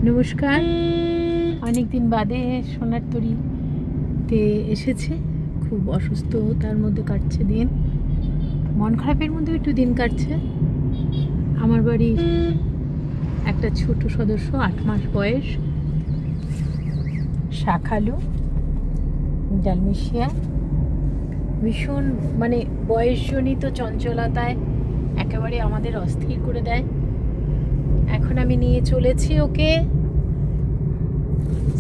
নমস্কার। অনেক দিন বাদে সোনার তরীতে এসেছে। খুব অসুস্থ, তার মধ্যে কাটছে দিন। মন খারাপের মধ্যেও একটু দিন কাটছে। আমার বাড়ির একটা ছোট সদস্য, 8 মাস বয়স, শাখালু ডালমেশিয়া, ভীষণ বয়সজনিত চঞ্চলতায় একেবারে আমাদের অস্থির করে দেয়। এখন আমি নিয়ে চলেছি ওকে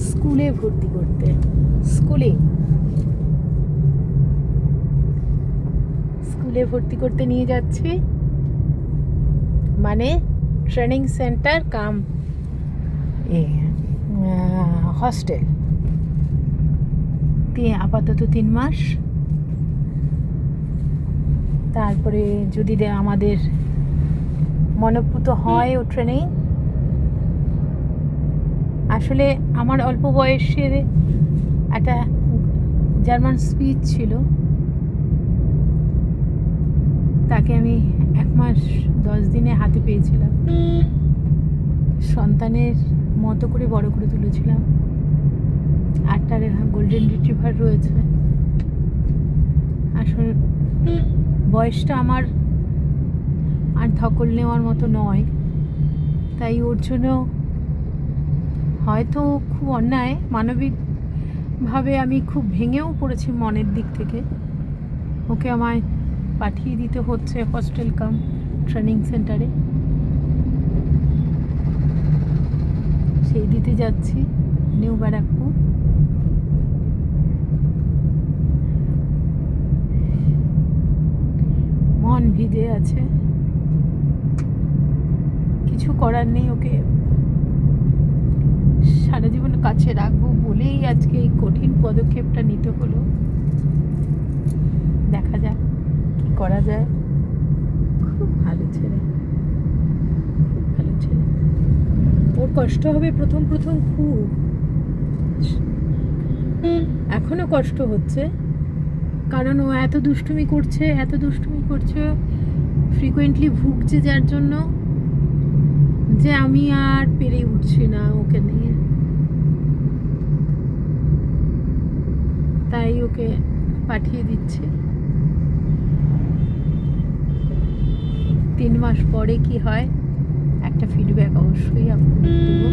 স্কুলে ভর্তি করতে। স্কুলে ভর্তি করতে নিয়ে যাচ্ছি, মানে ট্রেনিং সেন্টার কাম হস্টেল। আপাতত 3 মাস, তারপরে যদি আমাদের মনোপুত হয় ও ট্রেনিং। আসলে আমার অল্প বয়সের একটা জার্মান স্পিচ ছিল, তাকে আমি 1 মাস 10 দিনে হাতে পেয়েছিলাম। সন্তানের মতো করে বড় করে তুলেছিলাম। 8টা গোল্ডেন রিট্রিভার রয়েছে। আসলে বয়সটা আমার আর ধকল নেওয়ার মতো নয়, তাই ওর জন্য হয়তো খুব অন্যায়, মানবিকভাবে আমি খুব ভেঙেও পড়েছি মনের দিক থেকে। ওকে আমায় পাঠিয়ে দিতে হচ্ছে হস্টেল কাম ট্রেনিং সেন্টারে। সেই দিতে যাচ্ছি, নিউ ব্যারাকপুর। মন ভিজে আছে, কিছু করার নেই। ওকে সারা জীবন কাছে রাখবো বলেই আজকে এই কঠিন পদক্ষেপটা নিতে হলো। দেখা যাক কি করা যায়। খুব ভালো ছেলে, খুব ভালো ছেলে। ওর কষ্ট হবে প্রথম খুব, এখনো কষ্ট হচ্ছে, কারণ ও এত দুষ্টুমি করছে, ফ্রিকোয়েন্টলি ভুগছে, যার জন্য যে আমি আর পেরে উঠছি না ওকে নিয়ে। তাই ওকে পাঠিয়ে দিচ্ছি। 3 মাস পরে কি হয় একটা ফিডব্যাক অবশ্যই আপনাদের দেবো।